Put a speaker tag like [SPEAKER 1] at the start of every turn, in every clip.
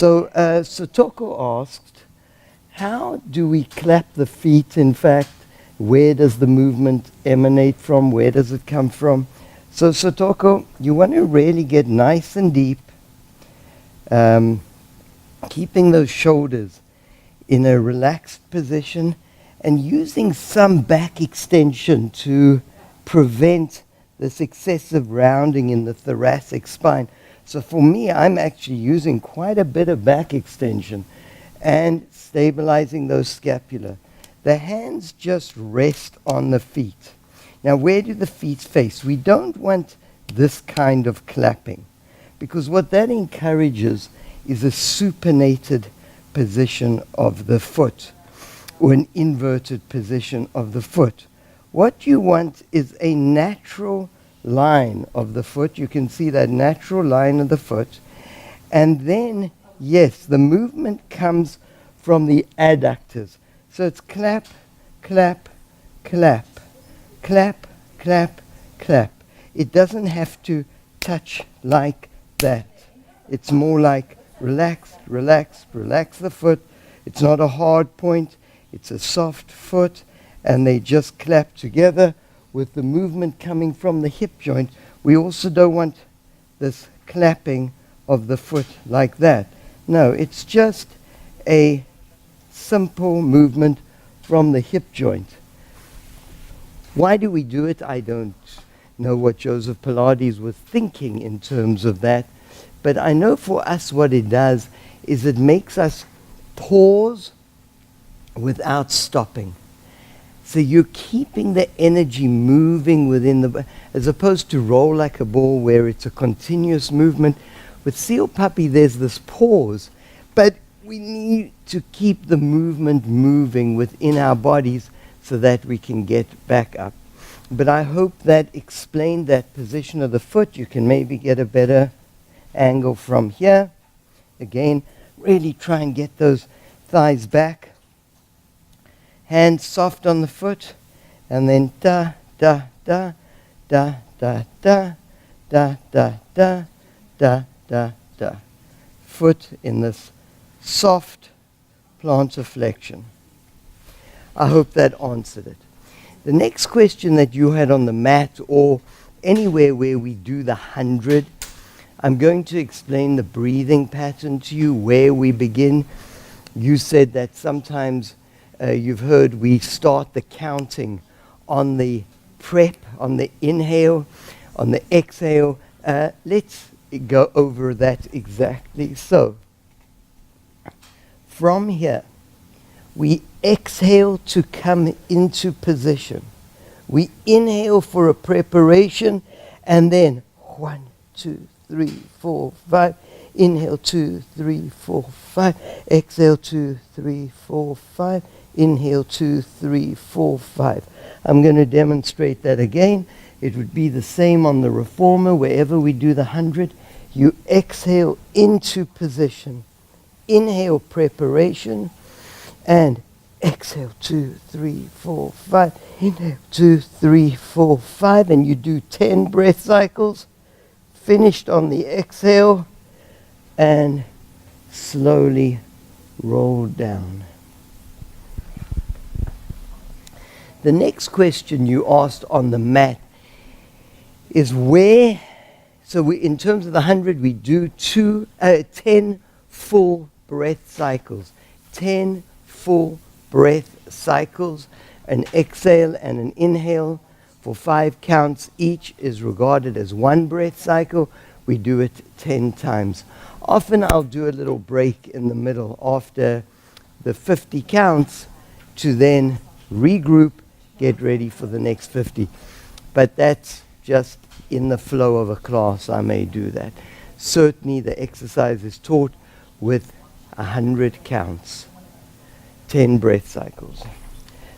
[SPEAKER 1] Sotoko asked, how do we clap the feet, in fact? Where does the movement emanate from? Where does it come from? So Sotoko, you want to really get nice and deep, keeping those shoulders in a relaxed position and using some back extension to prevent this excessive rounding in the thoracic spine. So for me, I'm actually using quite a bit of back extension and stabilizing those scapula. The hands just rest on the feet. Now, where do the feet face? We don't want this kind of clapping, because what that encourages is a supinated position of the foot, or an inverted position of the foot. What you want is a natural line of the foot. You can see that natural line of the foot. And then, yes, the movement comes from the adductors. So it's clap, clap, clap, clap, clap, clap. It doesn't have to touch like that. It's more like relax, relax, relax the foot. It's not a hard point. It's a soft foot. And they just clap together with the movement coming from the hip joint. We also don't want this clapping of the foot like that. No, it's just a simple movement from the hip joint. Why do we do it? I don't know what Joseph Pilates was thinking in terms of that. But I know for us what it does is it makes us pause without stopping. So you're keeping the energy moving within the, as opposed to roll like a ball where it's a continuous movement. With Seal Puppy, there's this pause, but we need to keep the movement moving within our bodies so that we can get back up. But I hope that explained that position of the foot. You can maybe get a better angle from here. Again, really try and get those thighs back. Hands soft on the foot, and then da, da, da, da, da, da, da, da, da, da, da, da. Foot in this soft plantar flexion. I hope that answered it. The next question that you had on the mat or anywhere where we do the 100, I'm going to explain the breathing pattern to you, where we begin. You said that sometimes you've heard we start the counting on the prep, on the inhale, on the exhale. Let's go over that exactly. So, from here, we exhale to come into position. We inhale for a preparation, and then 1, 2, 3, 4, 5. Inhale 2, 3, 4, 5. Exhale 2, 3, 4, 5. Inhale 2, 3, 4, 5. I'm going to demonstrate that again. It would be the same on the reformer. Wherever we do the 100, you exhale into position. Inhale preparation, and exhale 2, 3, 4, 5. Inhale 2, 3, 4, 5, and you do 10 breath cycles. Finished on the exhale, and slowly roll down. The next question you asked on the mat is where, so we, in terms of the 100, we do 10 full breath cycles. 10 full breath cycles, an exhale and an inhale for 5 counts. Each is regarded as 1 breath cycle. We do it 10 times. Often I'll do a little break in the middle after the 50 counts to then regroup, get ready for the next 50. But that's just in the flow of a class, I may do that. Certainly the exercise is taught with 100 counts, 10 breath cycles.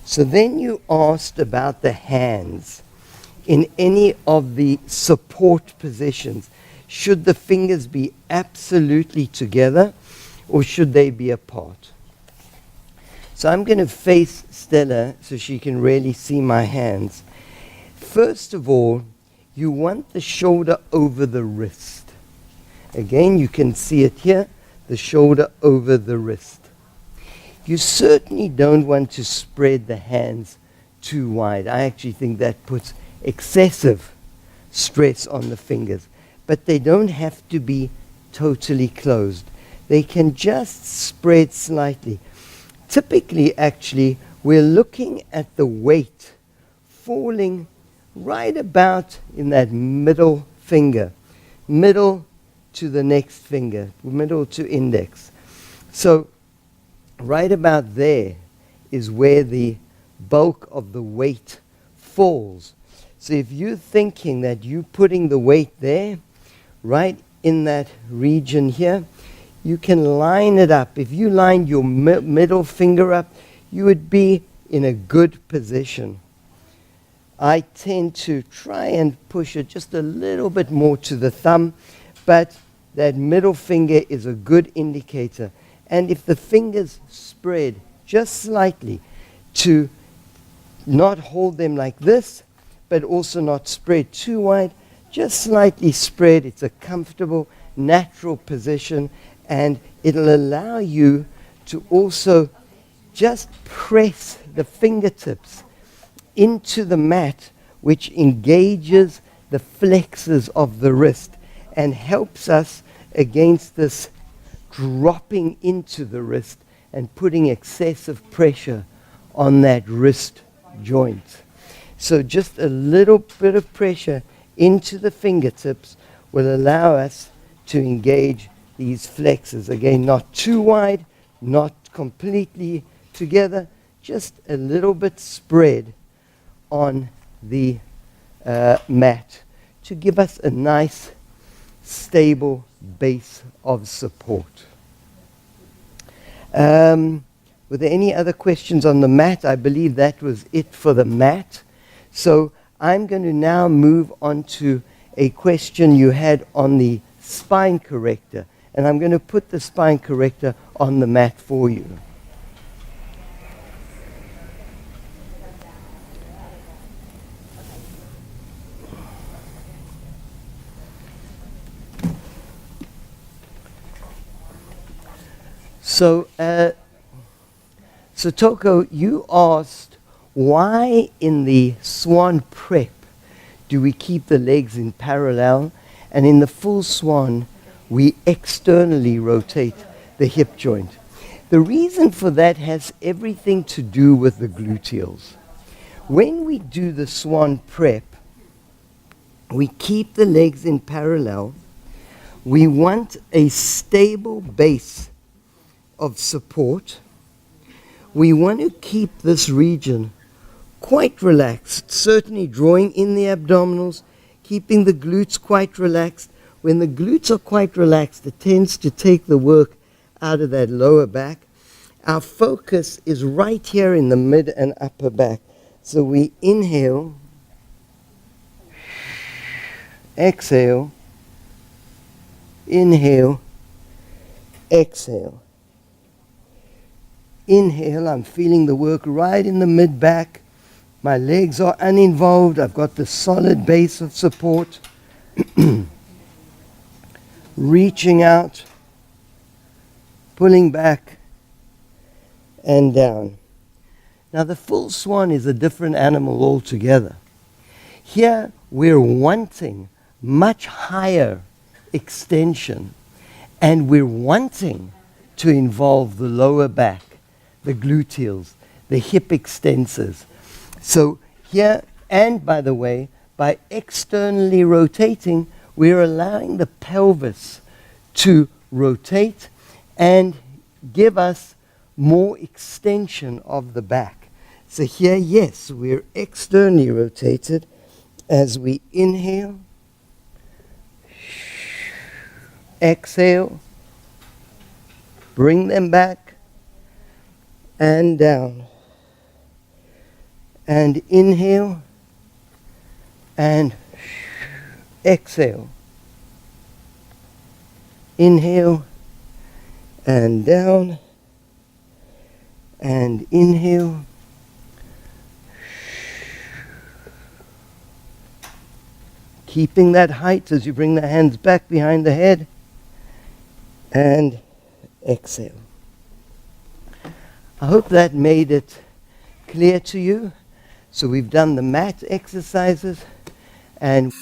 [SPEAKER 1] So then you asked about the hands. In any of the support positions, should the fingers be absolutely together or should they be apart? So I'm going to face Stella so she can really see my hands. First of all, you want the shoulder over the wrist. Again, you can see it here. the shoulder over the wrist. You certainly don't want to spread the hands too wide. I actually think that puts excessive stress on the fingers. But they don't have to be totally closed. They can just spread slightly. Typically, actually, we're looking at the weight falling right about in that middle finger, middle to the next finger, middle to index. So right about there is where the bulk of the weight falls. So if you're thinking that you're putting the weight there, right in that region here, you can line it up. If you lined your middle finger up, you would be in a good position. I tend to try and push it just a little bit more to the thumb, but that middle finger is a good indicator. And if the fingers spread just slightly, to not hold them like this, but also not spread too wide, just slightly spread. It's a comfortable, natural position, and it'll allow you to also just press the fingertips into the mat, which engages the flexors of the wrist and helps us against this dropping into the wrist and putting excessive pressure on that wrist joint. So just a little bit of pressure into the fingertips will allow us to engage these flexors. Again, not too wide, not completely together, just a little bit spread on the mat to give us a nice, stable base of support. Were there any other questions on the mat? I believe that was it for the mat. So I'm going to now move on to a question you had on the spine corrector. And I'm going to put the spine corrector on the mat for you. So Toko, you asked why in the swan prep do we keep the legs in parallel, and in the full swan we externally rotate the hip joint. The reason for that has everything to do with the gluteals. When we do the swan prep, we keep the legs in parallel. We want a stable base of support. We want to keep this region quite relaxed, certainly drawing in the abdominals, keeping the glutes quite relaxed. When the glutes are quite relaxed, it tends to take the work out of that lower back. Our focus is right here in the mid and upper back. So we inhale, exhale, inhale, exhale. Inhale, I'm feeling the work right in the mid-back. My legs are uninvolved. I've got the solid base of support. Reaching out, pulling back, and down. Now the full swan is a different animal altogether. Here we're wanting much higher extension, and we're wanting to involve the lower back, the gluteals, the hip extensors. So here, and by the way, by externally rotating, we're allowing the pelvis to rotate and give us more extension of the back. So here, yes, we're externally rotated as we inhale, exhale, bring them back and down. And inhale and exhale. Inhale and down. And inhale. Keeping that height as you bring the hands back behind the head. And exhale. I hope that made it clear to you. So we've done the mat exercises and